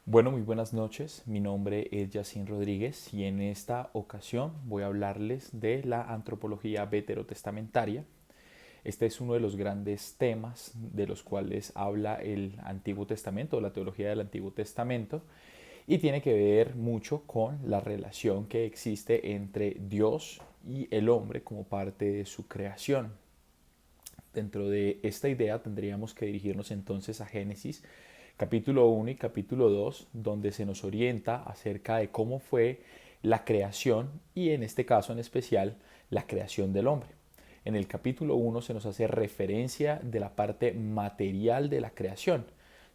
Bueno, muy buenas noches. Mi nombre es Yacine Rodríguez y en esta ocasión voy a hablarles de la antropología veterotestamentaria. Este es uno de los grandes temas de los cuales habla el Antiguo Testamento, o la teología del Antiguo Testamento, y tiene que ver mucho con la relación que existe entre Dios y el hombre como parte de su creación. Dentro de esta idea tendríamos que dirigirnos entonces a Génesis capítulo 1 y capítulo 2, donde se nos orienta acerca de cómo fue la creación y en este caso en especial la creación del hombre. En el capítulo 1 se nos hace referencia de la parte material de la creación.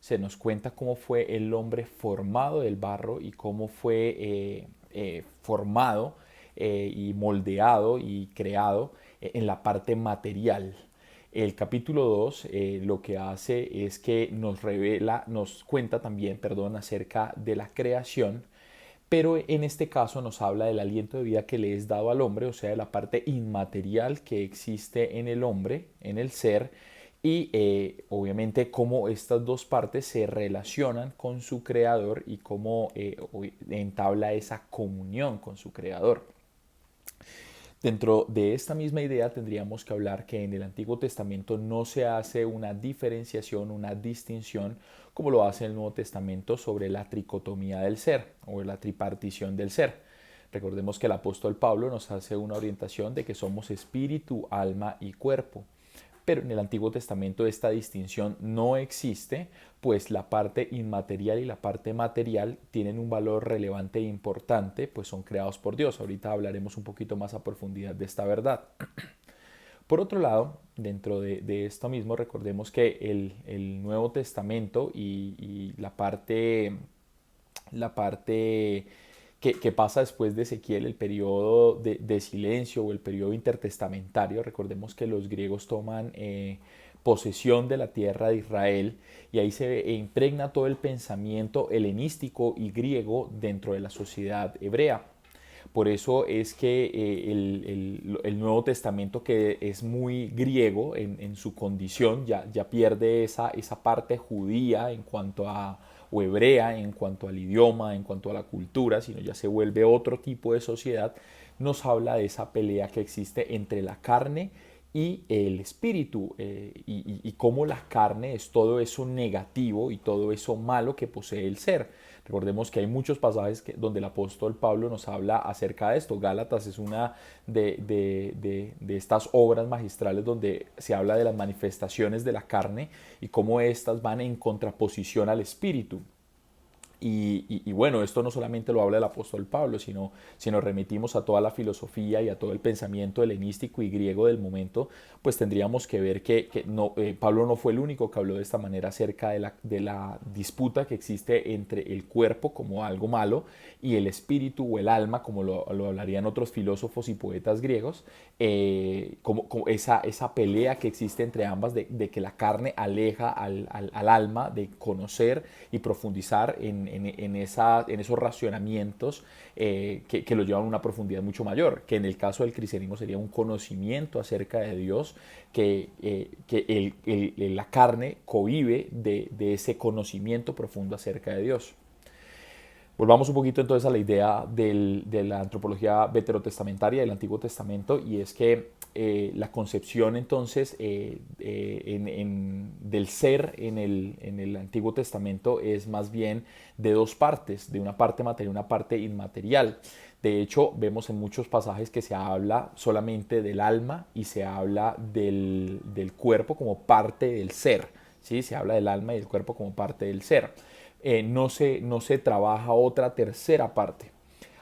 Se nos cuenta cómo fue el hombre formado del barro y cómo fue formado y moldeado y creado en la parte material. El capítulo 2 lo que hace es que nos revela, nos cuenta también, perdón, acerca de la creación, pero en este caso nos habla del aliento de vida que le es dado al hombre, o sea, de la parte inmaterial que existe en el hombre, en el ser, y obviamente cómo estas dos partes se relacionan con su creador y cómo entabla esa comunión con su creador. Dentro de esta misma idea tendríamos que hablar que en el Antiguo Testamento no se hace una diferenciación, una distinción, como lo hace el Nuevo Testamento sobre la tricotomía del ser o la tripartición del ser. Recordemos que el apóstol Pablo nos hace una orientación de que somos espíritu, alma y cuerpo. Pero en el Antiguo Testamento esta distinción no existe, pues la parte inmaterial y la parte material tienen un valor relevante e importante, pues son creados por Dios. Ahorita hablaremos un poquito más a profundidad de esta verdad. Por otro lado, dentro de esto mismo, recordemos que el Nuevo Testamento y la parte que pasa después de Ezequiel, el periodo de silencio o el periodo intertestamentario. Recordemos que los griegos toman posesión de la tierra de Israel y ahí se impregna todo el pensamiento helenístico y griego dentro de la sociedad hebrea. Por eso es que el Nuevo Testamento, que es muy griego en su condición, ya pierde esa parte judía en cuanto a, o hebrea en cuanto al idioma, en cuanto a la cultura, sino ya se vuelve otro tipo de sociedad. Nos habla de esa pelea que existe entre la carne y el espíritu, y cómo la carne es todo eso negativo y todo eso malo que posee el ser. Recordemos que hay muchos pasajes donde el apóstol Pablo nos habla acerca de esto. Gálatas es una de estas obras magistrales donde se habla de las manifestaciones de la carne y cómo éstas van en contraposición al espíritu. Y bueno, esto no solamente lo habla el apóstol Pablo, sino si nos remitimos a toda la filosofía y a todo el pensamiento helenístico y griego del momento, pues tendríamos que ver que no, Pablo no fue el único que habló de esta manera acerca de la disputa que existe entre el cuerpo como algo malo y el espíritu o el alma, como lo hablarían otros filósofos y poetas griegos, como esa pelea que existe entre ambas de que la carne aleja al alma de conocer y profundizar en esos racionamientos que lo llevan a una profundidad mucho mayor, que en el caso del cristianismo sería un conocimiento acerca de Dios, que la carne cohibe de ese conocimiento profundo acerca de Dios. Volvamos un poquito entonces a la idea de la antropología veterotestamentaria del Antiguo Testamento, y es que la concepción entonces del ser en el Antiguo Testamento es más bien de dos partes, de una parte material y una parte inmaterial. De hecho, vemos en muchos pasajes que se habla solamente del alma y se habla del cuerpo como parte del ser. ¿Sí? Se habla del alma y del cuerpo como parte del ser. No se trabaja otra tercera parte.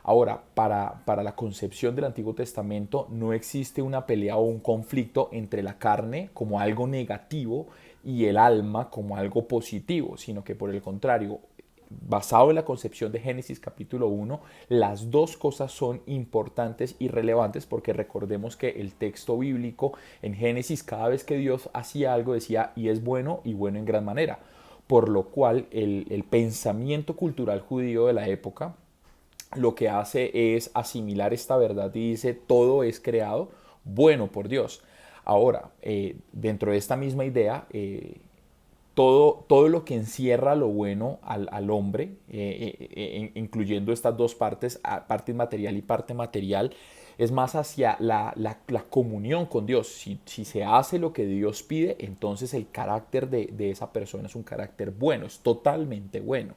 Ahora, para la concepción del Antiguo Testamento no existe una pelea o un conflicto entre la carne como algo negativo y el alma como algo positivo, sino que por el contrario, basado en la concepción de Génesis capítulo 1, las dos cosas son importantes y relevantes, porque recordemos que el texto bíblico en Génesis, cada vez que Dios hacía algo, decía y es bueno y bueno en gran manera, por lo cual el pensamiento cultural judío de la época lo que hace es asimilar esta verdad y dice todo es creado bueno por Dios. Ahora, dentro de esta misma idea, todo lo que encierra lo bueno al hombre, incluyendo estas dos partes, parte inmaterial y parte material, es más hacia la comunión con Dios. Si se hace lo que Dios pide, entonces el carácter de esa persona es un carácter bueno, es totalmente bueno.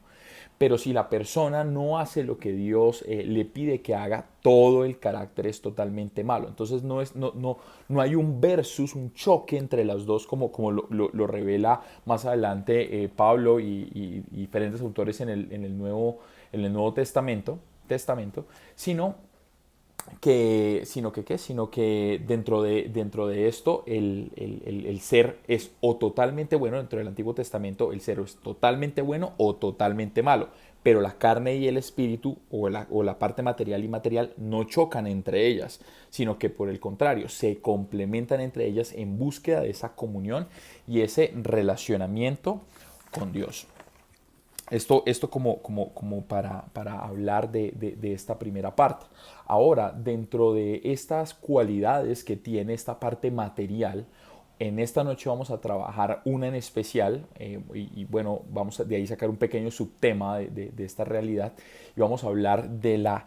Pero si la persona no hace lo que Dios le pide que haga, todo el carácter es totalmente malo. Entonces no hay un versus, un choque entre las dos como lo revela más adelante Pablo y diferentes autores en el Nuevo Testamento, sino sino que dentro de esto el ser es o totalmente bueno. Dentro del Antiguo Testamento el ser es totalmente bueno o totalmente malo, pero la carne y el espíritu o la parte material y inmaterial no chocan entre ellas, sino que por el contrario se complementan entre ellas en búsqueda de esa comunión y ese relacionamiento con Dios. Esto como para hablar de esta primera parte. Ahora, dentro de estas cualidades que tiene esta parte material, en esta noche vamos a trabajar una en especial, bueno, vamos a de ahí sacar un pequeño subtema de esta realidad, y vamos a hablar de la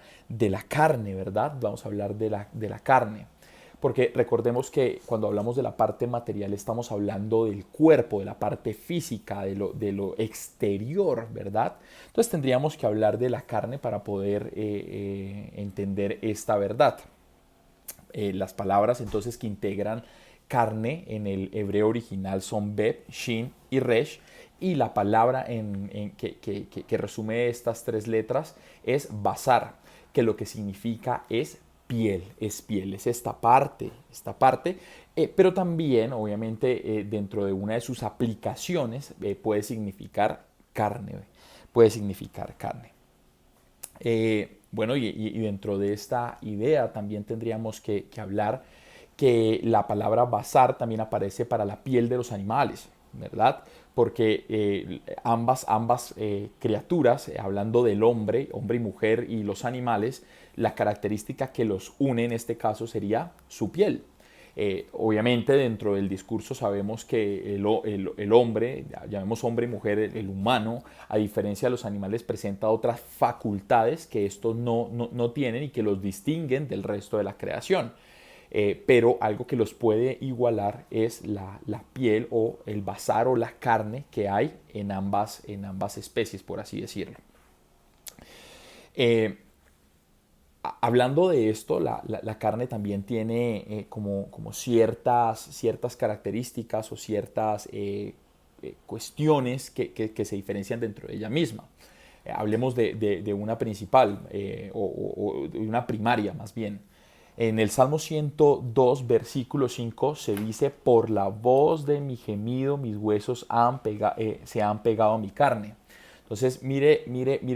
carne, ¿verdad? Vamos a hablar de la carne. Porque recordemos que cuando hablamos de la parte material estamos hablando del cuerpo, de la parte física, de lo exterior, ¿verdad? Entonces tendríamos que hablar de la carne para poder entender esta verdad. Las palabras entonces que integran carne en el hebreo original son beb, shin y resh, y la palabra que resume estas tres letras es basar, que lo que significa es piel, es esta parte, pero también obviamente dentro de una de sus aplicaciones puede significar carne. Bueno, y dentro de esta idea también tendríamos que hablar que la palabra basar también aparece para la piel de los animales, ¿verdad? Porque ambas criaturas, hablando del hombre y mujer y los animales, la característica que los une en este caso sería su piel. Obviamente dentro del discurso sabemos que el hombre, llamemos hombre y mujer, el humano, a diferencia de los animales, presenta otras facultades que estos no tienen y que los distinguen del resto de la creación. Pero algo que los puede igualar es la piel o el basar o la carne que hay en ambas especies, por así decirlo. Eh, Hablando de esto, la carne también tiene como ciertas características o ciertas cuestiones que se diferencian dentro de ella misma. Hablemos de una principal o de una primaria más bien. En el Salmo 102, versículo 5, se dice: por la voz de mi gemido mis huesos se han pegado a mi carne. Entonces, mire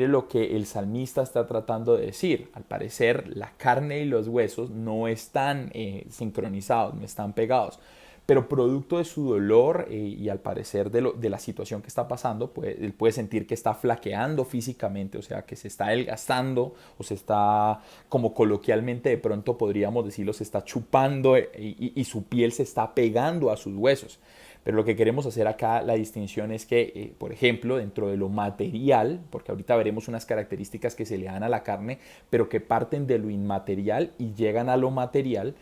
lo que el salmista está tratando de decir. Al parecer, la carne y los huesos no están sincronizados, no están pegados. Pero producto de su dolor y al parecer de la situación que está pasando, él puede sentir que está flaqueando físicamente, o sea, que se está adelgazando o se está, como coloquialmente de pronto podríamos decirlo, se está chupando y su piel se está pegando a sus huesos. Pero lo que queremos hacer acá, la distinción es que, por ejemplo, dentro de lo material, porque ahorita veremos unas características que se le dan a la carne, pero que parten de lo inmaterial y llegan a lo material.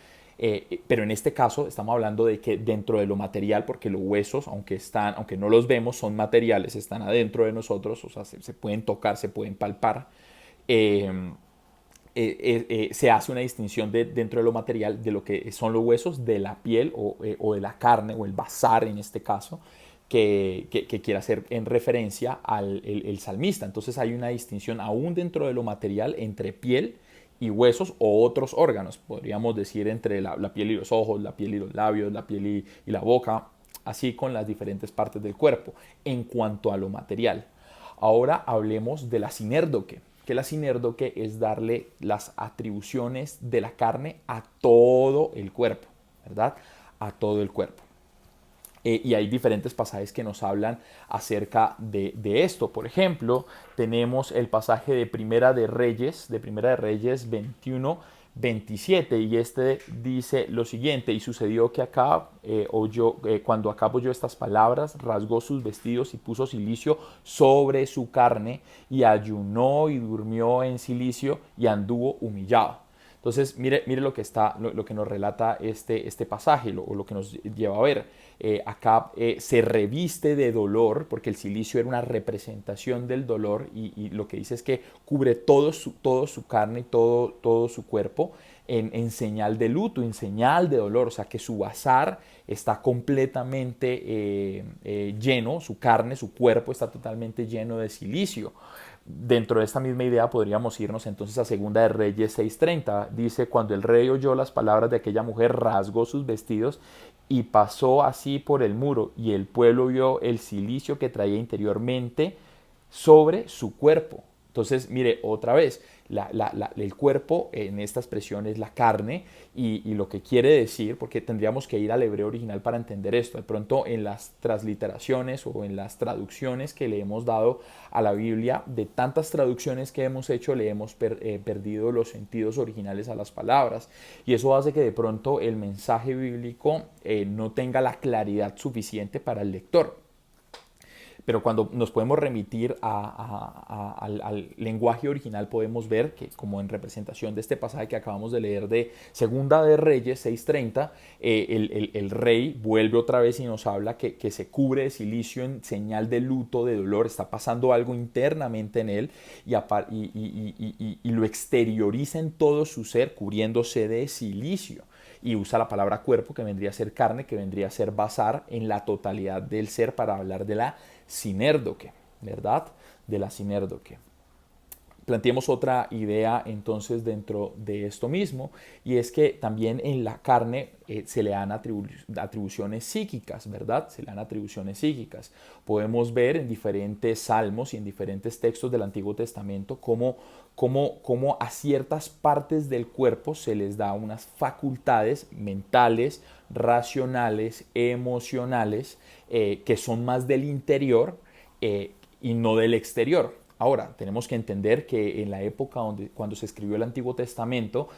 Pero en este caso estamos hablando de que dentro de lo material, porque los huesos, aunque no los vemos, son materiales, están adentro de nosotros, o sea, se pueden tocar, se pueden palpar. Eh, Se hace una distinción dentro de lo material de lo que son los huesos, de la piel o de la carne, o el basar en este caso, que quiere hacer en referencia al el salmista. Entonces hay una distinción aún dentro de lo material entre piel y huesos o otros órganos. Podríamos decir entre la piel y los ojos, la piel y los labios, la piel y la boca, así con las diferentes partes del cuerpo en cuanto a lo material. Ahora hablemos de la sinérdoque, que la sinérdoque es darle las atribuciones de la carne a todo el cuerpo, ¿verdad? A todo el cuerpo. Y hay diferentes pasajes que nos hablan acerca de esto. Por ejemplo, tenemos el pasaje de Primera de Reyes 21, 27, y este dice lo siguiente: y sucedió que Acab cuando Acab oyó estas palabras, rasgó sus vestidos y puso cilicio sobre su carne, y ayunó y durmió en cilicio y anduvo humillado. Entonces, mire lo que nos relata este pasaje, lo que nos lleva a ver. Acab se reviste de dolor, porque el cilicio era una representación del dolor, y lo que dice es que cubre todo su carne y todo su cuerpo en señal de luto, en señal de dolor. O sea, que su basar está completamente lleno, su carne, su cuerpo está totalmente lleno de cilicio. Dentro de esta misma idea podríamos irnos entonces a Segunda de Reyes 6:30. Dice: cuando el rey oyó las palabras de aquella mujer, rasgó sus vestidos y pasó así por el muro, y el pueblo vio el cilicio que traía interiormente sobre su cuerpo. Entonces, mire, otra vez, el cuerpo en esta expresión es la carne, y lo que quiere decir, porque tendríamos que ir al hebreo original para entender esto. De pronto en las transliteraciones o en las traducciones que le hemos dado a la Biblia, de tantas traducciones que hemos hecho, le hemos perdido los sentidos originales a las palabras, y eso hace que de pronto el mensaje bíblico no tenga la claridad suficiente para el lector. Pero cuando nos podemos remitir al lenguaje original, podemos ver que, como en representación de este pasaje que acabamos de leer de Segunda de Reyes 6:30, el rey vuelve otra vez y nos habla que se cubre de cilicio en señal de luto, de dolor. Está pasando algo internamente en él, y lo exterioriza en todo su ser, cubriéndose de cilicio. Y usa la palabra cuerpo, que vendría a ser carne, que vendría a ser basar en la totalidad del ser, para hablar de la sinérdoque, ¿verdad? De la sinérdoque. Planteemos otra idea entonces dentro de esto mismo, y es que también en la carne se le dan atribuciones psíquicas, ¿verdad? Se le dan atribuciones psíquicas. Podemos ver en diferentes salmos y en diferentes textos del Antiguo Testamento cómo a ciertas partes del cuerpo se les da unas facultades mentales, racionales, emocionales, que son más del interior y no del exterior. Ahora, tenemos que entender que en la época cuando se escribió el Antiguo Testamento,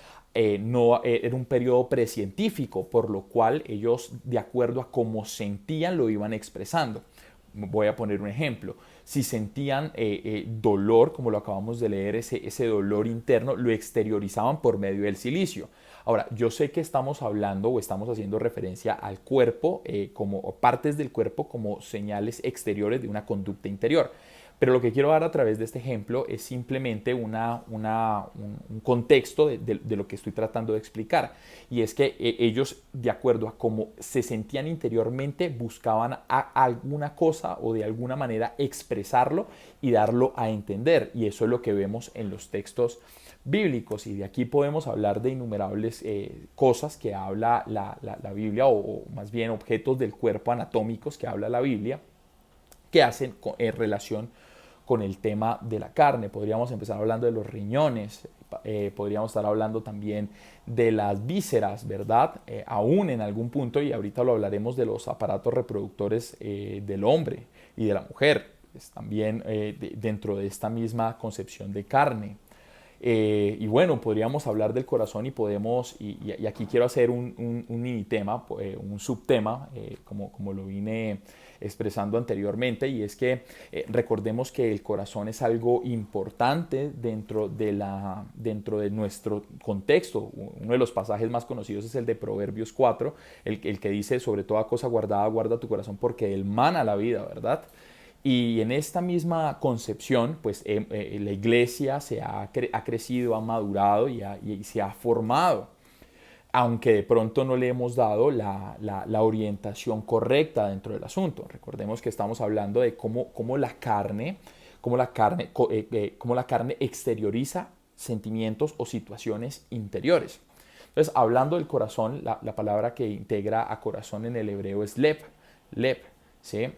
no era un periodo precientífico, por lo cual ellos, de acuerdo a cómo sentían, lo iban expresando. Voy a poner un ejemplo. Si sentían dolor, como lo acabamos de leer, ese dolor interno, lo exteriorizaban por medio del cilicio. Ahora, yo sé que estamos hablando o estamos haciendo referencia al cuerpo, como partes del cuerpo, como señales exteriores de una conducta interior. Pero lo que quiero dar a través de este ejemplo es simplemente un contexto de lo que estoy tratando de explicar. Y es que ellos, de acuerdo a cómo se sentían interiormente, buscaban alguna cosa o de alguna manera expresarlo y darlo a entender. Y eso es lo que vemos en los textos bíblicos. Y de aquí podemos hablar de innumerables cosas que habla la Biblia, o más bien objetos del cuerpo anatómicos que habla la Biblia, que hacen relación con el tema de la carne. Podríamos empezar hablando de los riñones, podríamos estar hablando también de las vísceras, ¿verdad? Aún en algún punto, y ahorita lo hablaremos, de los aparatos reproductores del hombre y de la mujer, pues también dentro de esta misma concepción de carne. Y bueno, podríamos hablar del corazón, y podemos, y aquí quiero hacer un mini tema, un subtema, como lo vine expresando anteriormente, y es que recordemos que el corazón es algo importante dentro de nuestro contexto. Uno de los pasajes más conocidos es el de Proverbios 4, el que dice: sobre toda cosa guardada, guarda tu corazón, porque él mana la vida, ¿verdad? Y en esta misma concepción, pues la iglesia ha crecido, ha madurado y se ha formado, aunque de pronto no le hemos dado la orientación correcta dentro del asunto. Recordemos que estamos hablando de cómo la carne exterioriza sentimientos o situaciones interiores. Entonces, hablando del corazón, la palabra que integra a corazón en el hebreo es lep, ¿sí?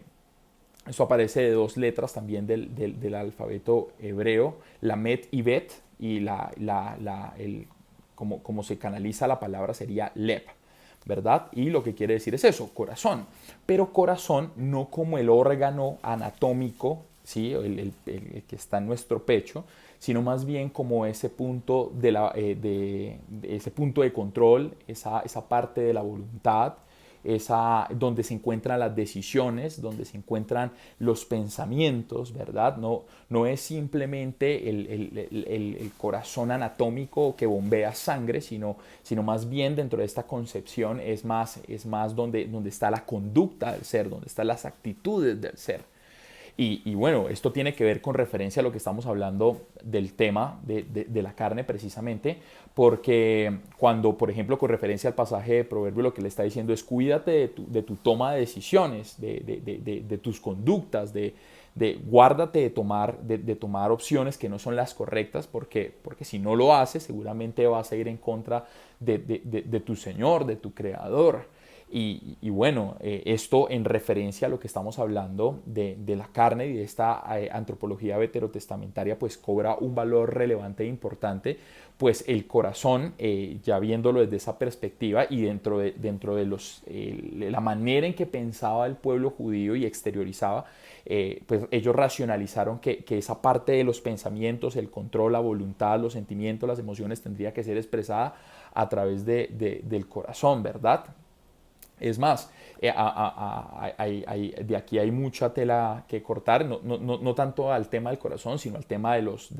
Eso aparece de dos letras también del alfabeto hebreo, la met y bet, y como se canaliza la palabra sería lep, ¿verdad? Y lo que quiere decir es eso, corazón. Pero corazón no como el órgano anatómico, ¿sí? El que está en nuestro pecho, sino más bien como ese punto de ese punto de control, esa parte de la voluntad, donde se encuentran las decisiones, donde se encuentran los pensamientos, ¿verdad? No es simplemente el corazón anatómico que bombea sangre, sino más bien dentro de esta concepción es más donde está la conducta del ser, donde están las actitudes del ser. Y bueno, esto tiene que ver con referencia a lo que estamos hablando del tema de la carne precisamente, porque cuando, por ejemplo, con referencia al pasaje de Proverbio, lo que le está diciendo es cuídate de tu toma de decisiones, de tus conductas, guárdate de tomar opciones que no son las correctas, porque si no lo haces, seguramente vas a ir en contra de tu Señor, de tu Creador. Y bueno, esto en referencia a lo que estamos hablando de la carne y de esta antropología veterotestamentaria, pues cobra un valor relevante e importante, pues el corazón, ya viéndolo desde esa perspectiva y dentro de la manera en que pensaba el pueblo judío y exteriorizaba, pues ellos racionalizaron que esa parte de los pensamientos, el control, la voluntad, los sentimientos, las emociones tendría que ser expresada a través del corazón, ¿verdad? Es más, de aquí hay mucha tela que cortar, no tanto al tema del corazón, sino al tema de los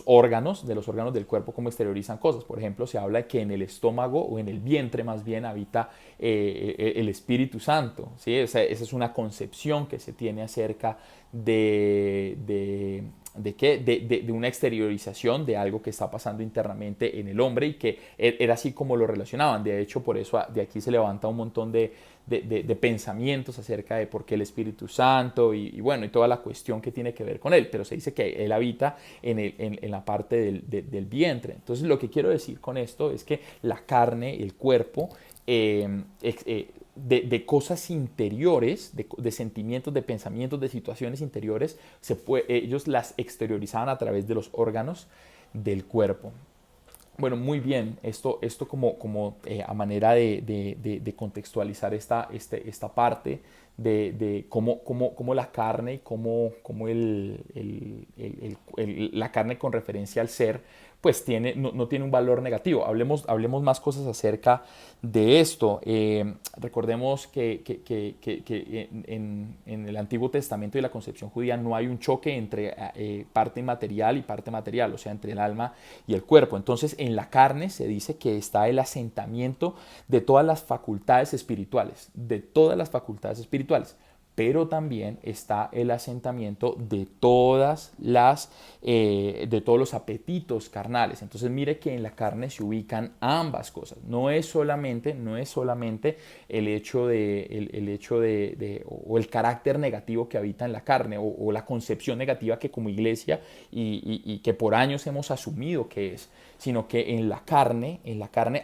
órganos del cuerpo, cómo exteriorizan cosas. Por ejemplo, se habla de que en el estómago o en el vientre más bien habita el Espíritu Santo, ¿sí? Esa es una concepción que se tiene acerca de una exteriorización de algo que está pasando internamente en el hombre y que era así como lo relacionaban. De hecho, por eso de aquí se levanta un montón de pensamientos acerca de por qué el Espíritu Santo y bueno, y toda la cuestión que tiene que ver con él, pero se dice que él habita en la parte del vientre. Entonces, lo que quiero decir con esto es que la carne, el cuerpo, de cosas interiores, de sentimientos, de pensamientos, de situaciones interiores, ellos las exteriorizaban a través de los órganos del cuerpo. Bueno, muy bien, esto como a manera de contextualizar esta parte de cómo la carne y cómo la carne con referencia al ser, pues no tiene un valor negativo. Hablemos más cosas acerca de esto. Recordemos que en el Antiguo Testamento y la concepción judía no hay un choque entre parte inmaterial y parte material, o sea, entre el alma y el cuerpo. Entonces, en la carne se dice que está el asentamiento de todas las facultades espirituales, pero también está el asentamiento de todos los apetitos carnales. Entonces mire que en la carne se ubican ambas cosas. No es solamente el hecho o el carácter negativo que habita en la carne o la concepción negativa que como iglesia y que por años hemos asumido que es, sino que en la carne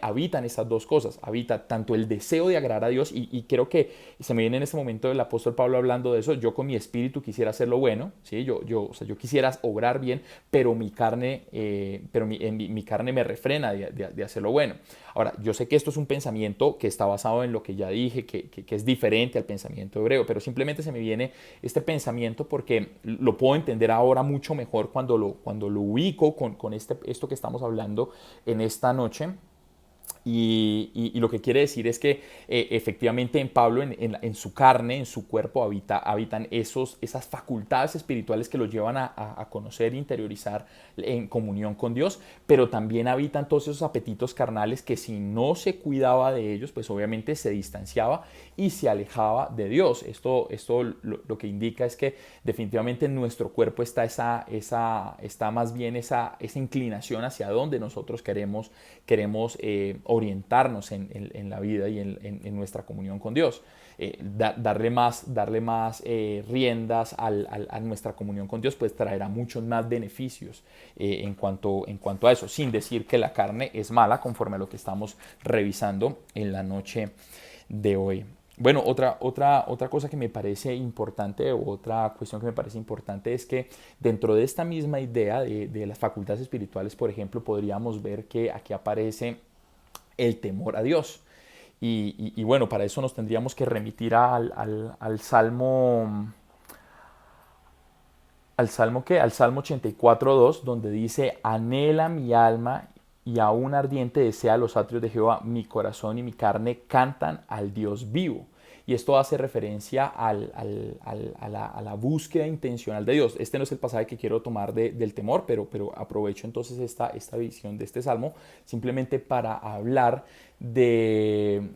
habitan estas dos cosas. Habita tanto el deseo de agradar a Dios y creo que se me viene en este momento el apóstol Pablo hablando de eso. Yo con mi espíritu quisiera hacer lo bueno, ¿sí? O sea, yo quisiera obrar bien, pero mi carne me refrena de hacer lo bueno. Ahora, yo sé que esto es un pensamiento que está basado en lo que ya dije, que es diferente al pensamiento hebreo, pero simplemente se me viene este pensamiento porque lo puedo entender ahora mucho mejor cuando lo ubico con esto que estamos hablando en esta noche. Y lo que quiere decir es que efectivamente en Pablo, en su carne, en su cuerpo, habitan esas facultades espirituales que los llevan a conocer e interiorizar en comunión con Dios, pero también habitan todos esos apetitos carnales que si no se cuidaba de ellos, pues obviamente se distanciaba y se alejaba de Dios. Esto lo que indica es que definitivamente en nuestro cuerpo está más bien esa inclinación hacia donde nosotros queremos orientarnos en la vida y en nuestra comunión con Dios. Darle más riendas a nuestra comunión con Dios, pues traerá muchos más beneficios en cuanto a eso, sin decir que la carne es mala, conforme a lo que estamos revisando en la noche de hoy. Bueno, otra cosa que me parece importante, otra cuestión que me parece importante es que dentro de esta misma idea de las facultades espirituales, por ejemplo, podríamos ver que aquí aparece el temor a Dios. Y bueno, para eso nos tendríamos que remitir al Salmo ¿Al Salmo qué? Al Salmo 84:2, donde dice, anhela mi alma y aún ardiente desea los atrios de Jehová, mi corazón y mi carne cantan al Dios vivo. Y esto hace referencia a la búsqueda intencional de Dios. Este no es el pasaje que quiero tomar del temor, pero aprovecho entonces esta visión de este salmo simplemente para hablar mire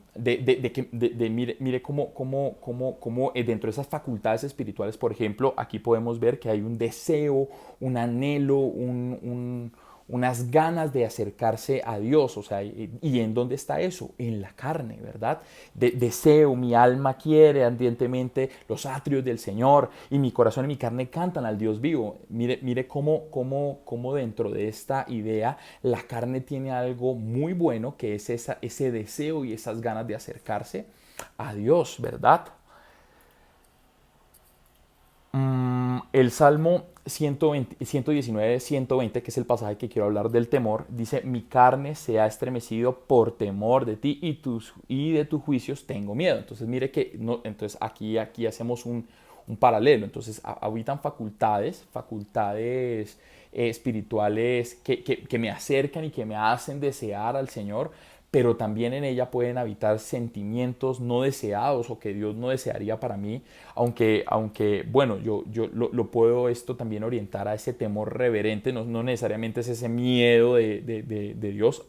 cómo dentro de esas facultades espirituales, por ejemplo, aquí podemos ver que hay un deseo, un anhelo, unas ganas de acercarse a Dios, o sea, ¿y en dónde está eso? En la carne, ¿verdad? Deseo, mi alma quiere ardientemente los atrios del Señor y mi corazón y mi carne cantan al Dios vivo. Mire cómo dentro de esta idea la carne tiene algo muy bueno que es ese deseo y esas ganas de acercarse a Dios, ¿verdad? El Salmo 119, 120, que es el pasaje que quiero hablar del temor, dice, mi carne se ha estremecido por temor de ti y de tus juicios tengo miedo. Entonces mire que no, entonces aquí hacemos un paralelo. Entonces habitan facultades espirituales que me acercan y que me hacen desear al Señor, pero también en ella pueden habitar sentimientos no deseados o que Dios no desearía para mí, aunque bueno, yo lo puedo esto también orientar a ese temor reverente, no necesariamente es ese miedo de Dios,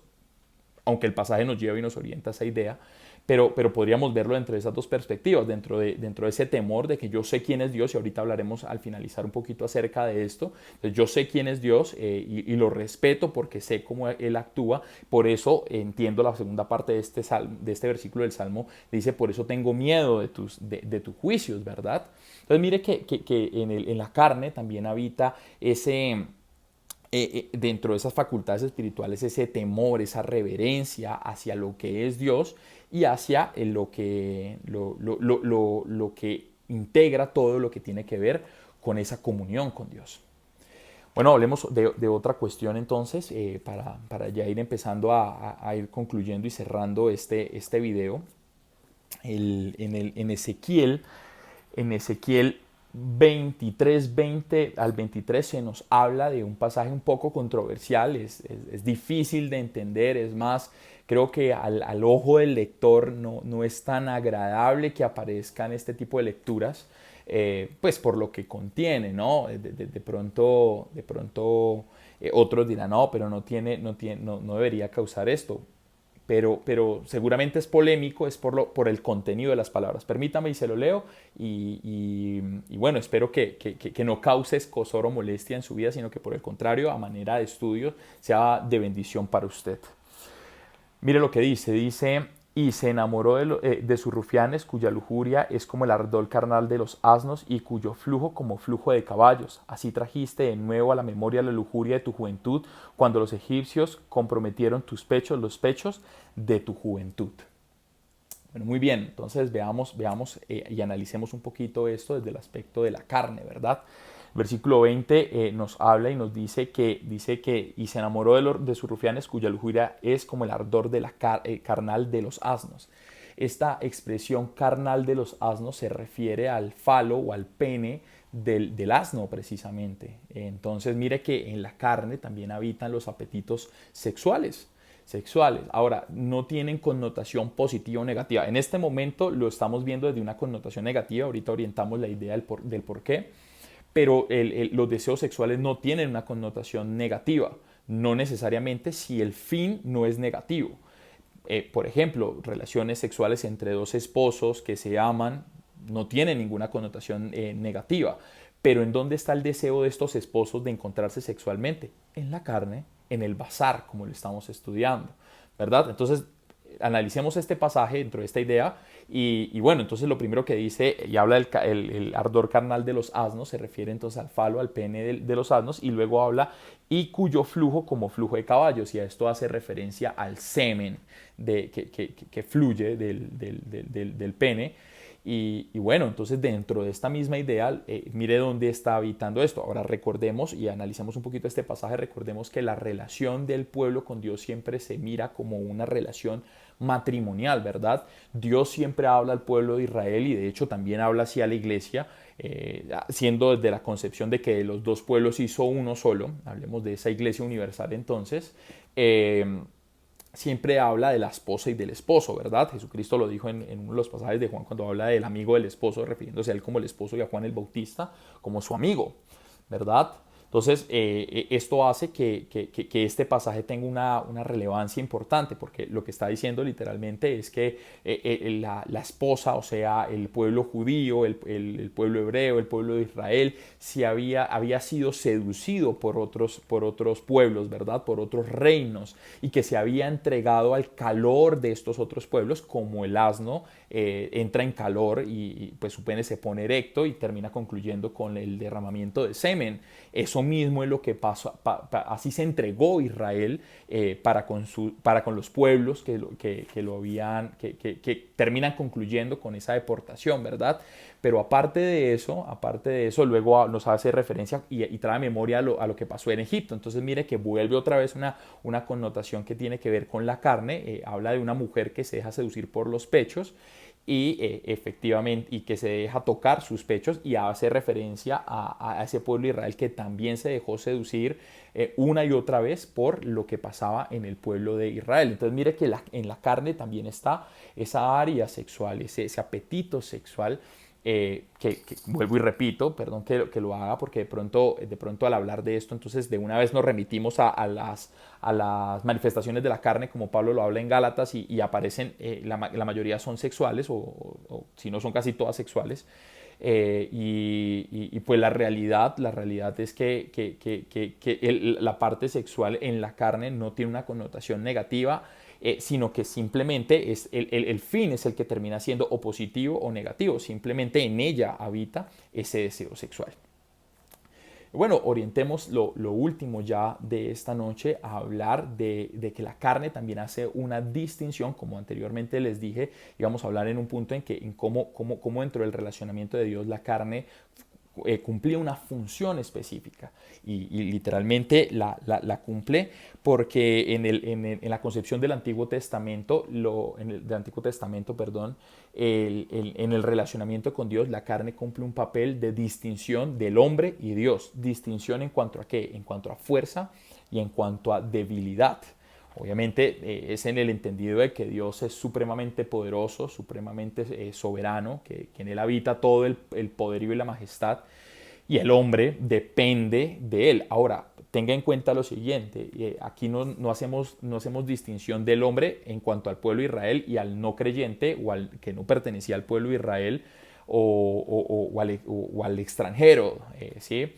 aunque el pasaje nos lleva y nos orienta a esa idea, pero podríamos verlo dentro de esas dos perspectivas, dentro de ese temor de que yo sé quién es Dios, y ahorita hablaremos al finalizar un poquito acerca de esto. Entonces, yo sé quién es Dios y lo respeto porque sé cómo Él actúa, por eso entiendo la segunda parte de este versículo del Salmo, dice, por eso tengo miedo de tus juicios, ¿verdad? Entonces mire que en la carne también habita dentro de esas facultades espirituales ese temor, esa reverencia hacia lo que es Dios y hacia lo que integra todo lo que tiene que ver con esa comunión con Dios. Bueno, hablemos de otra cuestión entonces, para ya ir empezando a ir concluyendo y cerrando este video. En Ezequiel 23, 20 al 23 se nos habla de un pasaje un poco controversial, es difícil de entender, es más, creo que al ojo del lector no es tan agradable que aparezcan este tipo de lecturas, pues por lo que contiene, ¿no? De pronto otros dirán, no, pero no debería causar esto. Pero seguramente es polémico, es por el contenido de las palabras. Permítame y se lo leo y bueno, espero que no cause escozor o molestia en su vida, sino que por el contrario, a manera de estudio, sea de bendición para usted. Mire lo que dice, y se enamoró de sus rufianes, cuya lujuria es como el ardor carnal de los asnos y cuyo flujo como flujo de caballos. Así trajiste de nuevo a la memoria la lujuria de tu juventud, cuando los egipcios comprometieron tus pechos, los pechos de tu juventud. Bueno, muy bien, entonces veamos y analicemos un poquito esto desde el aspecto de la carne, ¿verdad? Versículo 20 nos habla y nos dice que y se enamoró de sus rufianes, cuya lujuria es como el ardor de la carnal de los asnos. Esta expresión carnal de los asnos se refiere al falo o al pene del asno precisamente. Entonces mire que en la carne también habitan los apetitos sexuales. Ahora, no tienen connotación positiva o negativa. En este momento lo estamos viendo desde una connotación negativa. Ahorita orientamos la idea del por qué. Pero los deseos sexuales no tienen una connotación negativa. No necesariamente si el fin no es negativo. Por ejemplo, relaciones sexuales entre dos esposos que se aman no tienen ninguna connotación negativa. Pero ¿en dónde está el deseo de estos esposos de encontrarse sexualmente? En la carne, en el bazar, como lo estamos estudiando, ¿verdad? Entonces, analicemos este pasaje dentro de esta idea y bueno, entonces lo primero que dice y habla el ardor carnal de los asnos, se refiere entonces al falo, al pene de los asnos, y luego habla y cuyo flujo como flujo de caballos, y a esto hace referencia al semen que fluye del pene. Y bueno, entonces dentro de esta misma idea, mire dónde está habitando esto. Ahora recordemos y analicemos un poquito este pasaje, recordemos que la relación del pueblo con Dios siempre se mira como una relación matrimonial, ¿verdad? Dios siempre habla al pueblo de Israel y de hecho también habla así a la iglesia siendo desde la concepción de que de los dos pueblos hizo uno solo, hablemos de esa iglesia universal entonces, siempre habla de la esposa y del esposo, ¿verdad? Jesucristo lo dijo en uno de los pasajes de Juan cuando habla del amigo del esposo, refiriéndose a él como el esposo y a Juan el Bautista como su amigo, ¿verdad? Entonces, esto hace que este pasaje tenga una relevancia importante, porque lo que está diciendo literalmente es que la esposa, o sea, el pueblo judío, el pueblo hebreo, el pueblo de Israel, había sido seducido por otros pueblos, ¿verdad? Por otros reinos, y que se había entregado al calor de estos otros pueblos, como el asno entra en calor y pues su pene se pone erecto y termina concluyendo con el derramamiento de semen. Eso mismo es lo que pasó, así se entregó Israel para con los pueblos que terminan concluyendo con esa deportación, ¿verdad? Pero aparte de eso, luego nos hace referencia y trae memoria a lo que pasó en Egipto. Entonces mire que vuelve otra vez una connotación que tiene que ver con la carne. Habla de una mujer que se deja seducir por los pechos y efectivamente y que se deja tocar sus pechos, y hace referencia a ese pueblo de Israel que también se dejó seducir una y otra vez por lo que pasaba en el pueblo de Israel. Entonces mire que en la carne también está esa área sexual, ese apetito sexual, que vuelvo y repito, perdón que lo haga, porque de pronto al hablar de esto, entonces de una vez nos remitimos a las manifestaciones de la carne, como Pablo lo habla en Gálatas, y aparecen, la mayoría son sexuales, o si no son casi todas sexuales. Pues la realidad es que la parte sexual en la carne no tiene una connotación negativa, sino que simplemente el fin es el que termina siendo o positivo o negativo. Simplemente en ella habita ese deseo sexual. Bueno, orientemos lo último ya de esta noche a hablar de que la carne también hace una distinción, como anteriormente les dije. Íbamos a hablar en un punto en cómo dentro del relacionamiento de Dios la carne cumplía una función específica, y literalmente la cumple, porque en la concepción del Antiguo Testamento, perdón, en el relacionamiento con Dios, la carne cumple un papel de distinción del hombre y Dios. Distinción en cuanto a qué, en cuanto a fuerza y en cuanto a debilidad. Obviamente es en el entendido de que Dios es supremamente poderoso, supremamente soberano, que en Él habita todo el poderío y la majestad, y el hombre depende de Él. Ahora, tenga en cuenta lo siguiente, aquí no hacemos distinción del hombre en cuanto al pueblo de Israel y al no creyente, o al que no pertenecía al pueblo de Israel, o al extranjero, ¿sí?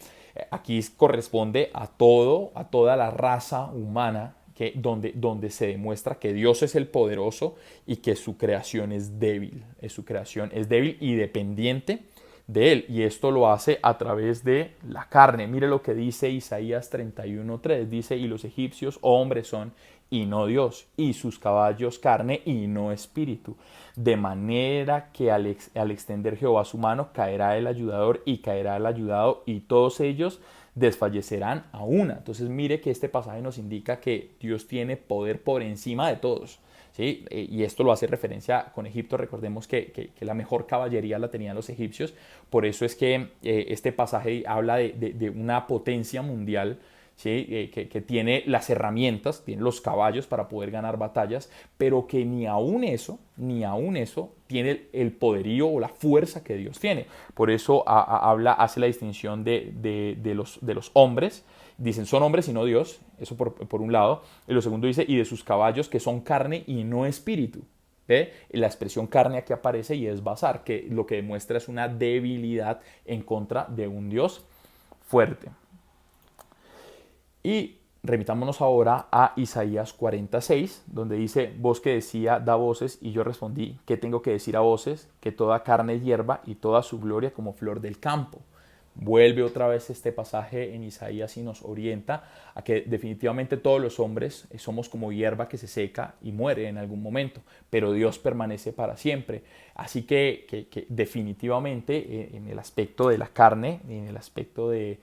Aquí corresponde a toda la raza humana, donde se demuestra que Dios es el poderoso y que su creación es débil. Su creación es débil y dependiente de Él. Y esto lo hace a través de la carne. Mire lo que dice Isaías 31:3. Dice: y los egipcios hombres son y no Dios, y sus caballos carne y no espíritu. De manera que al extender Jehová su mano, caerá el ayudador y caerá el ayudado, y todos ellos desfallecerán a una. Entonces mire que este pasaje nos indica que Dios tiene poder por encima de todos, ¿sí? Y esto lo hace referencia con Egipto. Recordemos que la mejor caballería la tenían los egipcios. Por eso es que este pasaje habla de una potencia mundial, ¿sí? Que tiene las herramientas, tiene los caballos para poder ganar batallas, pero que ni aún eso tiene el poderío o la fuerza que Dios tiene. Por eso hace la distinción de los hombres. Dicen, son hombres y no Dios, eso por un lado. Y lo segundo dice, y de sus caballos, que son carne y no espíritu. ¿Ve? La expresión carne aquí aparece y es basar, que lo que demuestra es una debilidad en contra de un Dios fuerte. Y remitámonos ahora a Isaías 46, donde dice: voz que decía, da voces, y yo respondí, ¿qué tengo que decir a voces? Que toda carne es hierba y toda su gloria como flor del campo. Vuelve otra vez este pasaje en Isaías y nos orienta a que definitivamente todos los hombres somos como hierba que se seca y muere en algún momento, pero Dios permanece para siempre. Así que definitivamente en el aspecto de la carne, en el aspecto de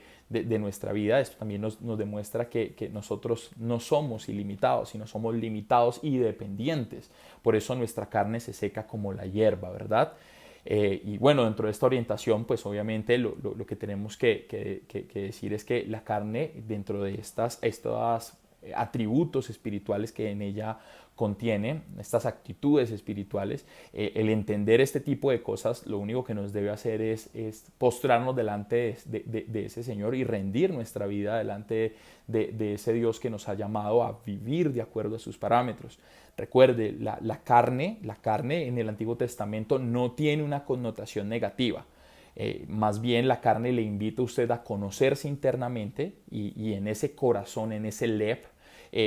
nuestra vida, esto también nos demuestra que nosotros no somos ilimitados, sino somos limitados y dependientes. Por eso nuestra carne se seca como la hierba, ¿verdad? Y bueno, dentro de esta orientación, pues obviamente lo que tenemos que decir es que la carne, dentro de estas atributos espirituales que en ella contiene, estas actitudes espirituales, el entender este tipo de cosas, lo único que nos debe hacer es postrarnos delante de ese Señor y rendir nuestra vida delante de ese Dios que nos ha llamado a vivir de acuerdo a sus parámetros. Recuerde, la carne en el Antiguo Testamento no tiene una connotación negativa. Más bien la carne le invita a usted a conocerse internamente y en ese corazón, en ese lep,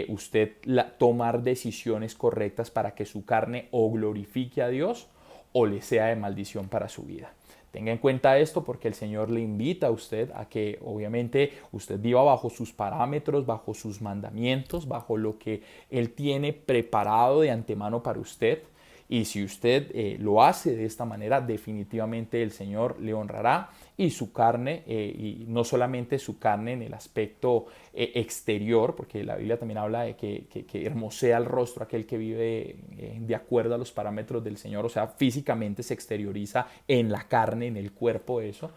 usted tomar decisiones correctas para que su carne o glorifique a Dios o le sea de maldición para su vida. Tenga en cuenta esto porque el Señor le invita a usted a que obviamente usted viva bajo sus parámetros, bajo sus mandamientos, bajo lo que Él tiene preparado de antemano para usted. Y si usted lo hace de esta manera, definitivamente el Señor le honrará y su carne, y no solamente su carne en el aspecto exterior, porque la Biblia también habla de que hermosea el rostro aquel que vive de acuerdo a los parámetros del Señor, o sea, físicamente se exterioriza en la carne, en el cuerpo eso,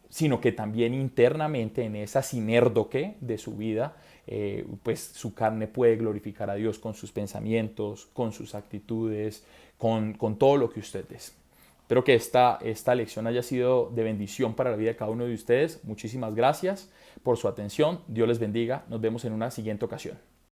sino que también internamente en esa sinerdoque de su vida, pues su carne puede glorificar a Dios con sus pensamientos, con sus actitudes, con todo lo que usted es. Espero que esta lección haya sido de bendición para la vida de cada uno de ustedes. Muchísimas gracias por su atención. Dios les bendiga. Nos vemos en una siguiente ocasión.